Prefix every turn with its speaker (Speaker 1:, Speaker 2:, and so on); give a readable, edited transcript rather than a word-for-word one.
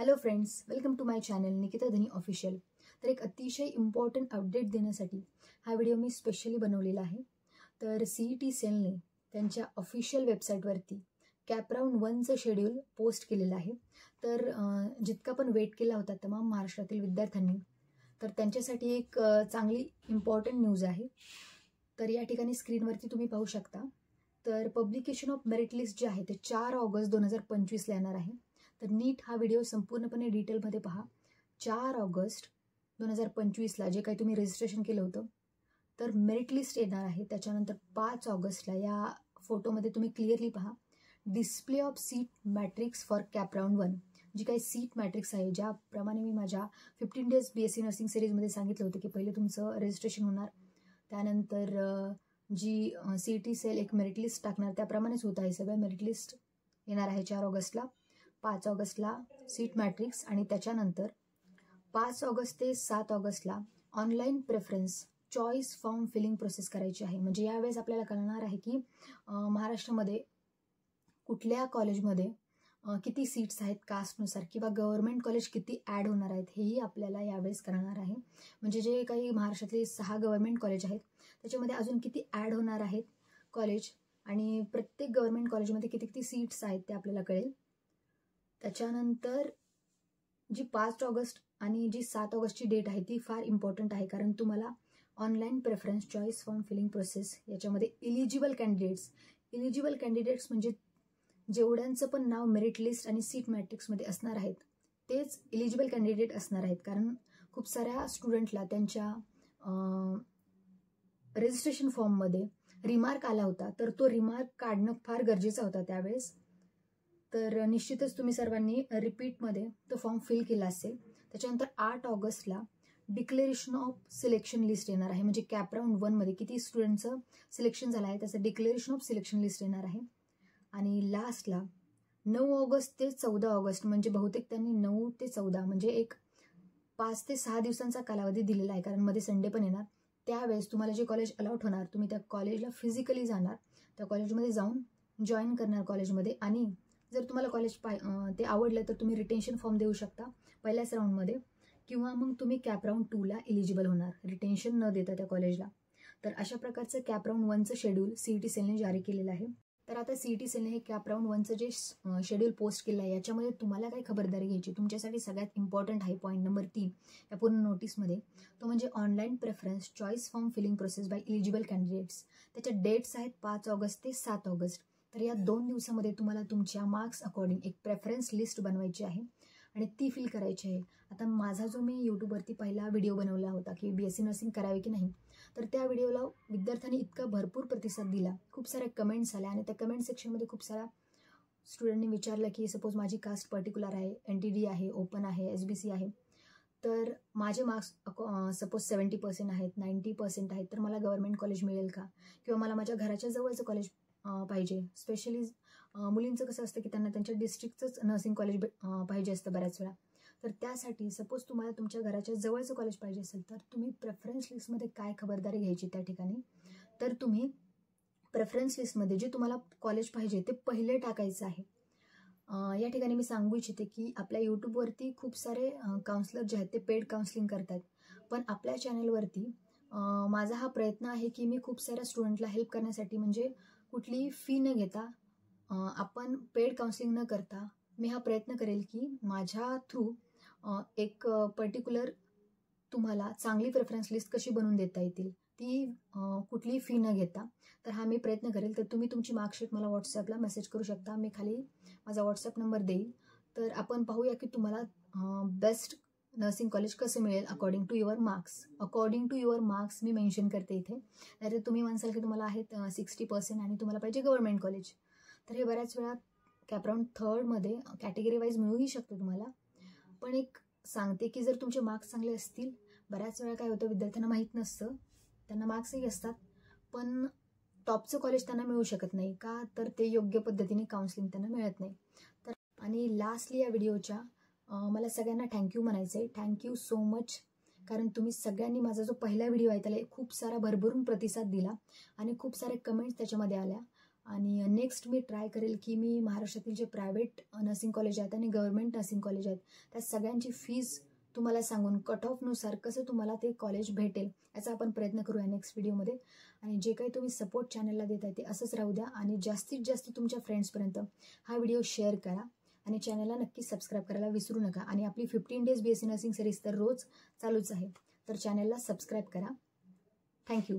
Speaker 1: Hello friends, welcome to my channel Nikita Dhani official. तर एक अतिशय इम्पॉर्टंट अपडेट देण्यासाठी हा व्हिडिओ मी स्पेशली बनवलेला आहे। तर CET सेलने त्यांच्या ऑफिशियल वेबसाईटवरती कॅप राऊंड 1चं शेड्यूल पोस्ट केलेलं आहे। तर जितका पण वेट केला होता तमाम महाराष्ट्रातील विद्यार्थ्यांनी, तर त्यांच्यासाठी एक चांगली इम्पॉर्टंट न्यूज आहे। तर या ठिकाणी स्क्रीनवरती तुम्ही पाहू शकता। तर पब्लिकेशन ऑफ मेरिट लिस्ट जे आहे ते 4 ऑगस्ट 2025ला येणार आहे। तर नीट हा व्हिडिओ संपूर्णपणे डिटेलमध्ये पहा। 4 ऑगस्ट 2025ला जे काही तुम्ही रजिस्ट्रेशन केलं होतं तर मेरिट लिस्ट येणार आहे। त्याच्यानंतर 5 ऑगस्टला या फोटोमध्ये तुम्ही क्लिअरली पहा, display of seat matrix for cap round 1। जी काही सीट मॅट्रिक्स आहे, ज्याप्रमाणे मी माझ्या 15 डेज BSc नर्सिंग सिरीजमध्ये सांगितलं होतं की पहिले तुमचं रजिस्ट्रेशन होणार, त्यानंतर जी CET सेल एक मेरिट लिस्ट टाकणार त्याप्रमाणेच होत आहे। सगळं मेरिट लिस्ट येणार आहे 4 ऑगस्टला, 5 ऑगस्टला सीट मॅट्रिक्स आणि त्याच्यानंतर 5 ऑगस्ट ते 7 ऑगस्टला online preference choice form filling process करायची आहे। म्हणजे यावेळेस आपल्याला कळणार आहे की महाराष्ट्रामध्ये कुठल्या कॉलेजमध्ये किती सीट्स आहेत कास्टनुसार, किंवा गव्हर्नमेंट कॉलेज किती ॲड होणार आहेत हेही आपल्याला यावेळेस कळणार आहे। म्हणजे जे काही महाराष्ट्रातले 6 गव्हर्नमेंट कॉलेज आहेत त्याच्यामध्ये अजून किती ॲड होणार आहेत कॉलेज, आणि प्रत्येक गव्हर्नमेंट कॉलेजमध्ये किती किती सीट्स आहेत ते आपल्याला कळेल। त्याच्यानंतर जी 5 ऑगस्ट आणि जी 7 ऑगस्टची डेट आहे ती फार इम्पॉर्टंट आहे, कारण तुम्हाला online preference choice form filling process याच्यामध्ये इलिजिबल कॅन्डिडेट्स म्हणजे जेवढ्यांचं पण नाव मेरिट लिस्ट आणि सीट मॅट्रिक्समध्ये असणार आहेत तेच इलिजिबल कॅन्डिडेट असणार आहेत। कारण खूप साऱ्या स्टुडंटला त्यांच्या रजिस्ट्रेशन फॉर्ममध्ये रिमार्क आला होता, तर तो रिमार्क काढणं फार गरजेचा होता त्यावेळेस। तर निश्चितच तुम्ही सर्वांनी रिपीटमध्ये तो फॉर्म फिल केला असेल। त्याच्यानंतर 8 ऑगस्टला डिक्लेरेशन ऑफ सिलेक्शन लिस्ट येणार आहे। म्हणजे कॅप राऊंड 1मध्ये किती स्टुडंटचं सिलेक्शन झालं आहे त्याचं डिक्लेरेशन ऑफ सिलेक्शन लिस्ट येणार आहे। आणि लास्टला 9 ऑगस्ट ते 14 ऑगस्ट, म्हणजे बहुतेक त्यांनी 9 ते 14 म्हणजे एक 5 ते 6 दिवसांचा कालावधी दिलेला आहे, कारण मध्ये संडे पण येणार। त्यावेळेस तुम्हाला जे कॉलेज अलॉट होणार तुम्ही त्या कॉलेजला फिजिकली जाणार, त्या कॉलेजमध्ये जाऊन जॉईन करणार कॉलेजमध्ये, आणि जर तुम्हाला कॉलेज ते आवडलं तर तुम्ही रिटेन्शन फॉर्म देऊ शकता पहिल्याच राऊंडमध्ये, किंवा मग तुम्ही कॅप राऊंड 2ला एलिजिबल होणार रिटेन्शन न देता त्या कॉलेजला। तर अशा प्रकारचं कॅप राऊंड 1चं शेड्यूल CET सेलने जारी केलेलं आहे। तर आता CET सेलने हे कॅप राऊंड 1चं जे शेड्यूल पोस्ट केलं आहे याच्यामध्ये तुम्हाला काय खबरदारी घ्यायची, तुमच्यासाठी सगळ्यात इम्पॉर्टंट आहे पॉईंट नंबर 3 या पूर्ण नोटीसमध्ये, तो म्हणजे online preference choice form filling process by eligible candidates. त्याच्या डेट्स आहेत 5 ऑगस्ट ते 7 ऑगस्ट। तर या 2 दिवसामध्ये तुम्हाला तुमच्या मार्क्स अकॉर्डिंग एक प्रेफरन्स लिस्ट बनवायची आहे आणि ती फिल करायची आहे। आता माझा जो मी यूट्यूबवरती पहिला व्हिडिओ बनवला होता की BSc नर्सिंग करावे की नाही, तर त्या व्हिडिओला विद्यार्थ्यांनी इतका भरपूर प्रतिसाद दिला, खूप साऱ्या कमेंट्स आल्या, आणि त्या कमेंट सेक्शनमध्ये खूप साऱ्या स्टुडंटनी विचारलं की सपोज माझी कास्ट पर्टिक्युलर आहे, NTD आहे, ओपन आहे, SBC आहे, तर माझे मार्क्स सपोज 70% आहेत, 90% आहेत, तर मला गव्हर्नमेंट कॉलेज मिळेल का, किंवा मला माझ्या घराच्या जवळचं कॉलेज पाहिजे। स्पेशली मुलींचं कसं असतं की त्यांना त्यांच्या डिस्ट्रिक्टचंच नर्सिंग कॉलेज पाहिजे असतं बऱ्याच वेळा। तर त्यासाठी सपोज तुम्हाला तुमच्या घराच्या जवळचं कॉलेज पाहिजे असेल तर तुम्ही प्रेफरन्स लिस्टमध्ये काय खबरदारी घ्यायची त्या ठिकाणी, तर तुम्ही प्रेफरन्स लिस्टमध्ये जे तुम्हाला कॉलेज पाहिजे ते पहिले टाकायचं आहे। या ठिकाणी मी सांगू इच्छिते की आपल्या यूट्यूबवरती खूप सारे काउन्सलर जे आहेत ते पेड काउन्सिलिंग करतात, पण आपल्या चॅनलवरती माझा हा प्रयत्न आहे की मी खूप साऱ्या स्टुडंटला हेल्प करण्यासाठी, म्हणजे कुठलीही फी न घेता, आपण पेड काउन्सिलिंग न करता मी हा प्रयत्न करेल की माझ्या थ्रू एक पर्टिक्युलर तुम्हाला चांगली प्रेफरन्स लिस्ट कशी बनवून देता येतील, ती कुठलीही फी न घेता, तर हा मी प्रयत्न करेल। तर तुम्ही तुमची मार्कशीट मला व्हॉट्सॲपला मेसेज करू शकता, मी खाली माझा व्हॉट्सॲप नंबर देईल। तर आपण पाहूया की तुम्हाला बेस्ट नर्सिंग कॉलेज कसं मिळेल अकॉर्डिंग टू युअर मार्क्स मी मेन्शन करते इथे। नाहीतर तुम्ही म्हणसाल की तुम्हाला आहेत 60% आणि तुम्हाला पाहिजे गव्हर्नमेंट कॉलेज, तर हे बऱ्याच वेळा कॅप राऊंड 3मध्ये कॅटेगरी वाईज मिळूही शकतं तुम्हाला। पण एक सांगते की जर तुमचे मार्क्स चांगले असतील, बऱ्याच वेळा काय होतं विद्यार्थ्यांना माहीत नसतं, त्यांना मार्क्सही असतात पण टॉपचं कॉलेज त्यांना मिळू शकत नाही का, तर ते योग्य पद्धतीने काउन्सिलिंग त्यांना मिळत नाही। तर आणि लास्टली या व्हिडिओच्या मला सगळ्यांना थँक्यू म्हणायचं आहे, थँक्यू सो मच, कारण तुम्ही सगळ्यांनी माझा जो पहिला व्हिडिओ आहे त्याला खूप सारा भरभरून प्रतिसाद दिला आणि खूप सारे कमेंट्स त्याच्यामध्ये आल्या। आणि नेक्स्ट मी ट्राय करेल की मी महाराष्ट्रातील जे प्रायव्हेट नर्सिंग कॉलेज आहेत आणि गव्हर्नमेंट नर्सिंग कॉलेज आहेत त्या सगळ्यांची फीज तुम्हाला सांगून कट ऑफनुसार कसं तुम्हाला ते कॉलेज भेटेल याचा आपण प्रयत्न करूया नेक्स्ट व्हिडिओमध्ये. आणि जे काही तुम्ही सपोर्ट चॅनलला देत आहे ते असंच राहू द्या आणि जास्तीत जास्त तुमच्या फ्रेंड्सपर्यंत हा व्हिडिओ शेअर करा आणि चॅनलला नक्की सबस्क्राईब करायला विसरू नका. आणि आपली 15 डेज BSc नर्सिंग सिरीज तर रोज चालूच आहे, तर चॅनलला सबस्क्राईब करा. थँक्यू.